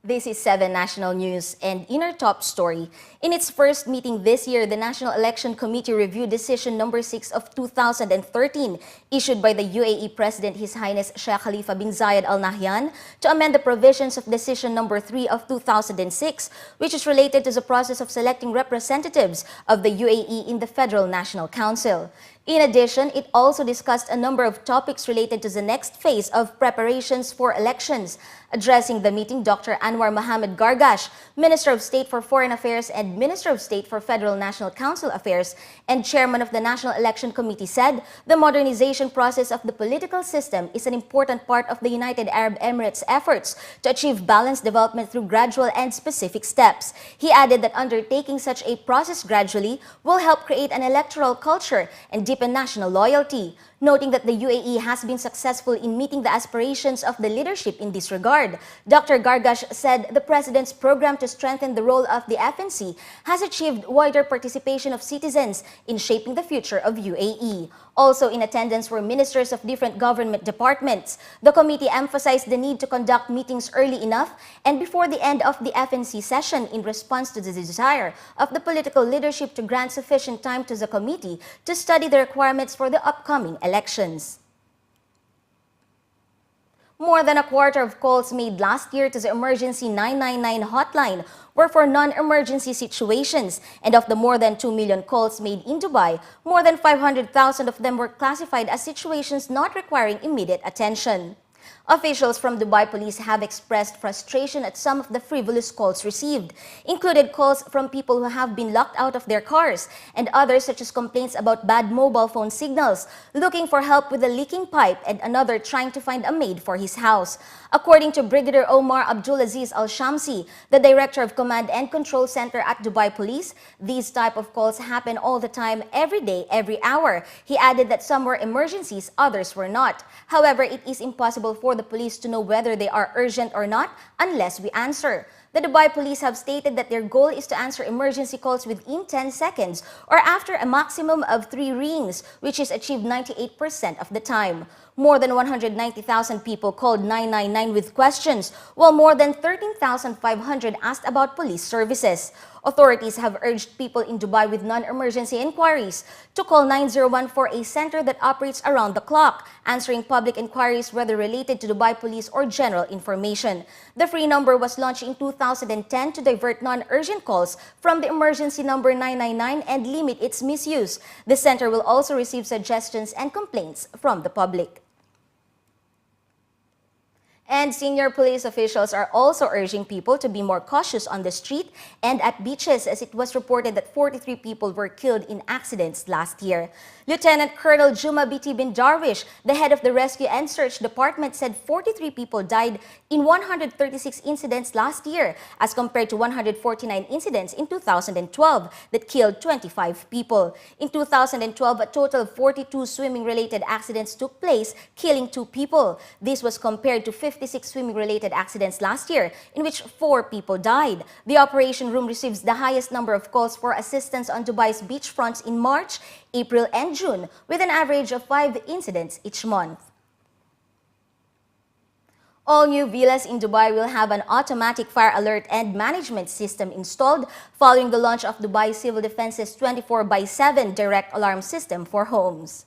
This is 7 National News, and in our top story, in its first meeting this year, the National Election Committee reviewed Decision Number 6 of 2013, issued by the UAE President His Highness Sheikh Khalifa bin Zayed Al Nahyan, to amend the provisions of Decision Number 3 of 2006, which is related to the process of selecting representatives of the UAE in the Federal National Council. In addition, it also discussed a number of topics related to the next phase of preparations for elections. Addressing the meeting, Dr. Anwar Mohammed Gargash, Minister of State for Foreign Affairs and Minister of State for Federal National Council Affairs and Chairman of the National Election Committee, said the modernization process of the political system is an important part of the United Arab Emirates' efforts to achieve balanced development through gradual and specific steps. He added that undertaking such a process gradually will help create an electoral culture and deepen national loyalty, noting that the UAE has been successful in meeting the aspirations of the leadership in this regard. Dr. Gargash said the President's program to strengthen the role of the FNC has achieved wider participation of citizens in shaping the future of UAE. Also in attendance were ministers of different government departments. The committee emphasized the need to conduct meetings early enough and before the end of the FNC session in response to the desire of the political leadership to grant sufficient time to the committee to study the requirements for the upcoming elections. More than a quarter of calls made last year to the emergency 999 hotline were for non-emergency situations, and of the more than 2 million calls made in Dubai, more than 500,000 of them were classified as situations not requiring immediate attention. Officials from Dubai Police have expressed frustration at some of the frivolous calls received, included calls from people who have been locked out of their cars, and others such as complaints about bad mobile phone signals, looking for help with a leaking pipe, and another trying to find a maid for his house. According to Brigadier Omar Abdulaziz Al-Shamsi, the Director of Command and Control Center at Dubai Police, these type of calls happen all the time, every day, every hour. He added that some were emergencies, others were not. However, it is impossible for the police to know whether they are urgent or not unless we answer. The Dubai Police have stated that their goal is to answer emergency calls within 10 seconds or after a maximum of 3 rings, which is achieved 98% of the time. More than 190,000 people called 999 with questions, while more than 13,500 asked about police services. Authorities have urged people in Dubai with non-emergency inquiries to call 901 for a center that operates around the clock, answering public inquiries whether related to Dubai Police or general information. The free number was launched in 2010 to divert non-urgent calls from the emergency number 999 and limit its misuse. The center will also receive suggestions and complaints from the public. And senior police officials are also urging people to be more cautious on the street and at beaches, as it was reported that 43 people were killed in accidents last year. Lieutenant Colonel Juma Biti bin Darwish, the head of the Rescue and Search Department, said 43 people died in 136 incidents last year, as compared to 149 incidents in 2012 that killed 25 people. In 2012, a total of 42 swimming-related accidents took place, killing 2 people. This was compared to 56 swimming-related accidents last year, in which 4 people died. The operation room receives the highest number of calls for assistance on Dubai's beachfronts in March, April, and June, with an average of 5 incidents each month. All new villas in Dubai will have an automatic fire alert and management system installed following the launch of Dubai Civil Defense's 24/7 direct alarm system for homes.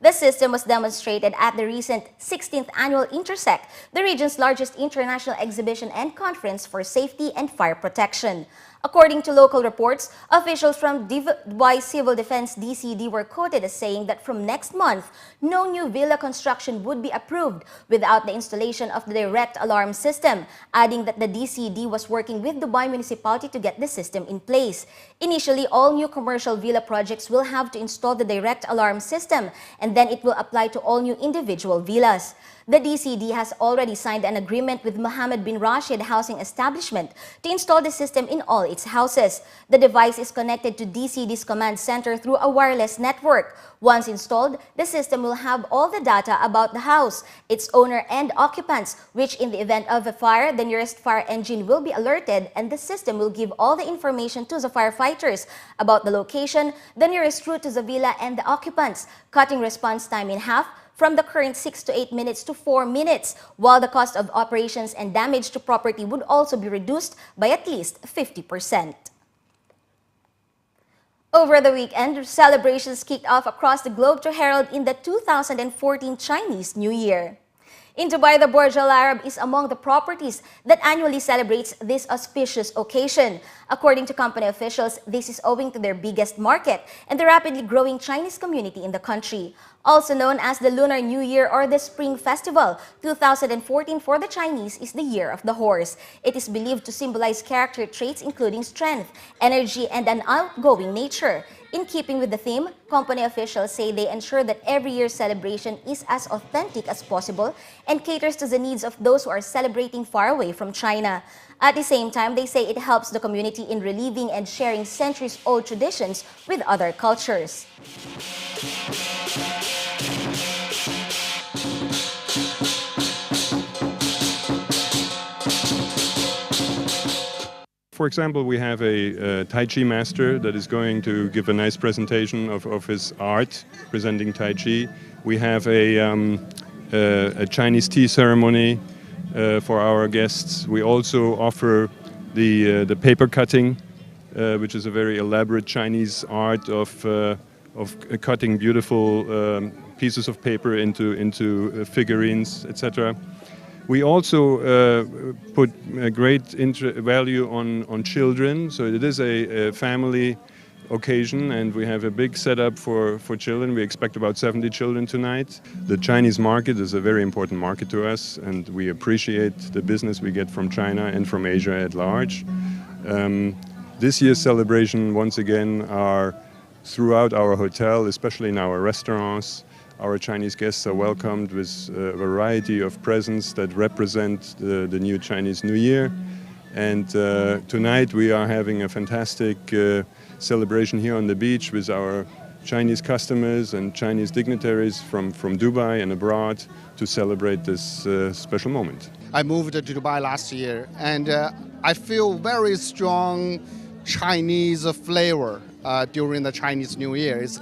The system was demonstrated at the recent 16th Annual Intersect, the region's largest international exhibition and conference for safety and fire protection. According to local reports, officials from Dubai Civil Defense DCD were quoted as saying that from next month, no new villa construction would be approved without the installation of the direct alarm system, adding that the DCD was working with Dubai municipality to get the system in place. Initially, all new commercial villa projects will have to install the direct alarm system, and then it will apply to all new individual villas. The DCD has already signed an agreement with Mohammed bin Rashid Housing Establishment to install the system in all its houses. The device is connected to DCD's command center through a wireless network. Once installed, the system will have all the data about the house, its owner and occupants, which in the event of a fire, the nearest fire engine will be alerted, and the system will give all the information to the firefighters about the location, the nearest route to the villa, and the occupants, cutting response time in half, from the current 6 to 8 minutes to 4 minutes, while the cost of operations and damage to property would also be reduced by at least 50%. Over the weekend, celebrations kicked off across the globe to herald in the 2014 Chinese New Year. In Dubai, the Burj Al Arab is among the properties that annually celebrates this auspicious occasion. According to company officials, this is owing to their biggest market and the rapidly growing Chinese community in the country. Also known as the Lunar New Year or the Spring Festival, 2014 for the Chinese is the Year of the Horse. It is believed to symbolize character traits including strength, energy, and an outgoing nature. In keeping with the theme, company officials say they ensure that every year's celebration is as authentic as possible and caters to the needs of those who are celebrating far away from China. At the same time, they say it helps the community in reliving and sharing centuries-old traditions with other cultures. For example, we have a Tai Chi master that is going to give a nice presentation of his art, presenting Tai Chi. We have a Chinese tea ceremony for our guests. We also offer the paper cutting, which is a very elaborate Chinese art of cutting beautiful pieces of paper into figurines, etc. We also put a great value on children, so it is a family occasion and we have a big setup for children. We expect about 70 children tonight. The Chinese market is a very important market to us and we appreciate the business we get from China and from Asia at large. This year's celebration, once again, are throughout our hotel, especially in our restaurants. Our Chinese guests are welcomed with a variety of presents that represent the new Chinese New Year. And tonight we are having a fantastic celebration here on the beach with our Chinese customers and Chinese dignitaries from Dubai and abroad to celebrate this special moment. I moved to Dubai last year and I feel very strong Chinese flavor during the Chinese New Year. It's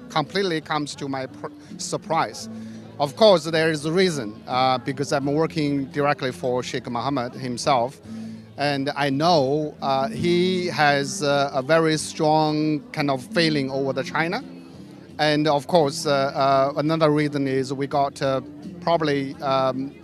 completely comes to my surprise. Of course, there is a reason because I'm working directly for Sheikh Mohammed himself, and I know he has a very strong kind of feeling over the China. And of course, another reason is we got probably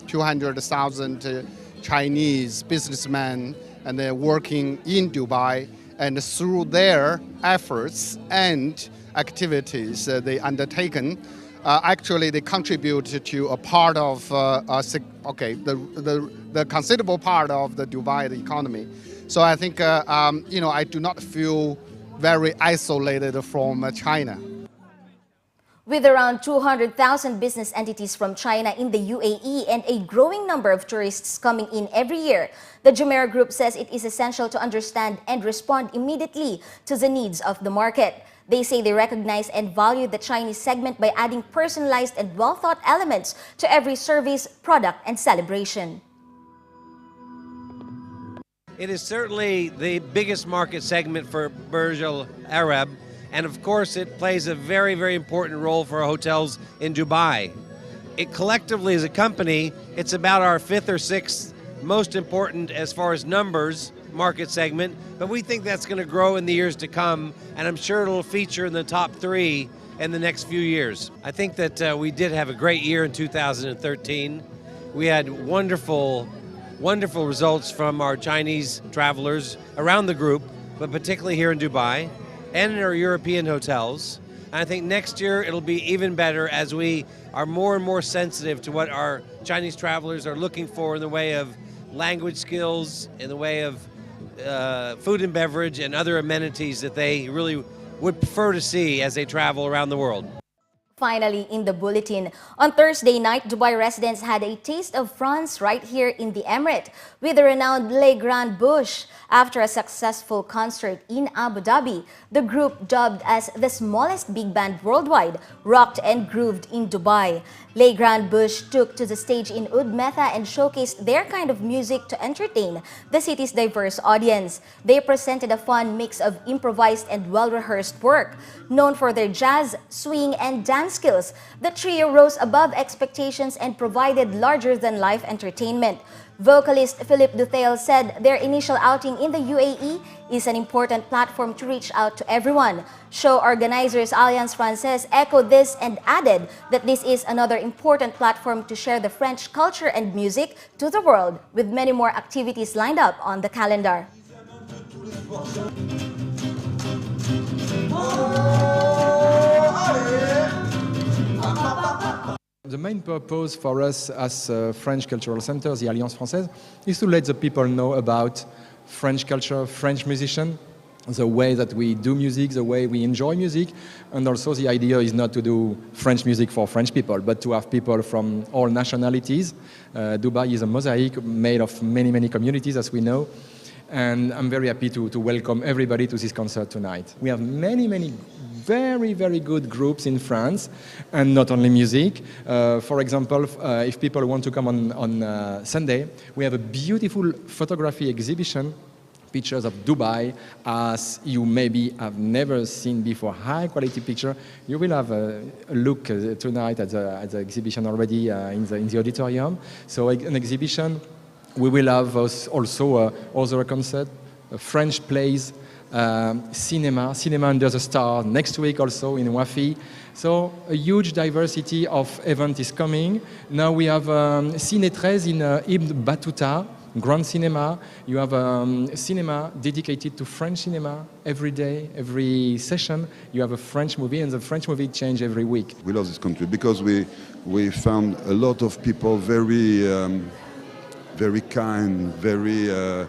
200,000 Chinese businessmen, and they're working in Dubai, and through their efforts and activities they undertaken, actually they contribute to a part of the considerable part of the Dubai economy. So I think I do not feel very isolated from China. With around 200,000 business entities from China in the UAE and a growing number of tourists coming in every year, the Jumeirah Group says it is essential to understand and respond immediately to the needs of the market. They say they recognize and value the Chinese segment by adding personalized and well-thought elements to every service, product, and celebration. It is certainly the biggest market segment for Burj Al Arab, and of course it plays a very, very important role for hotels in Dubai. It collectively as a company, it's about our 5th or 6th most important as far as numbers market segment, but we think that's going to grow in the years to come, and I'm sure it'll feature in the top 3 in the next few years. I think that we did have a great year in 2013. We had wonderful results from our Chinese travelers around the group, but particularly here in Dubai and in our European hotels. And I think next year it'll be even better as we are more and more sensitive to what our Chinese travelers are looking for in the way of language skills, in the way of food and beverage and other amenities that they really would prefer to see as they travel around the world. Finally, in the bulletin, on Thursday night, Dubai residents had a taste of France right here in the Emirate with the renowned Les Grands Bouches. After a successful concert in Abu Dhabi, the group, dubbed as the smallest big band worldwide, rocked and grooved in Dubai. Les Grand Bush took to the stage in Oud Metha and showcased their kind of music to entertain the city's diverse audience. They presented a fun mix of improvised and well-rehearsed work. Known for their jazz, swing, and dance skills, the trio rose above expectations and provided larger-than-life entertainment. Vocalist Philippe Dutheil said their initial outing in the UAE is an important platform to reach out to everyone. Show organizers Alliance Francaise echoed this and added that this is another important platform to share the French culture and music to the world, with many more activities lined up on the calendar. The main purpose for us as French Cultural Center, the Alliance Française, is to let the people know about French culture, French musicians, the way that we do music, the way we enjoy music, and also the idea is not to do French music for French people, but to have people from all nationalities. Dubai is a mosaic made of many, many communities, as we know, and I'm very happy to welcome everybody to this concert tonight. We have many, many very, very good groups in France, and not only music. For example, if people want to come on Sunday, we have a beautiful photography exhibition, pictures of Dubai, as you maybe have never seen before, high quality picture. You will have a look tonight at the exhibition already in the auditorium. So an exhibition, we will have also other concert, French plays, cinema under the stars next week also in Wafi. So a huge diversity of event is coming. Now we have Ciné 13 in Ibn Battuta, Grand Cinema. You have cinema dedicated to French cinema every day, every session. You have a French movie, and the French movie change every week. We love this country because we found a lot of people very very kind, very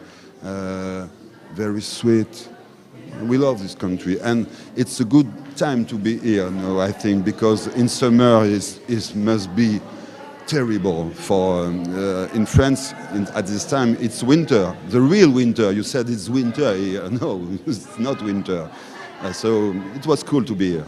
sweet. We love this country, and it's a good time to be here now, I think, because in summer it must be terrible for in France. At this time it's winter, the real winter. You said it's winter here. No, it's not winter. So it was cool to be here.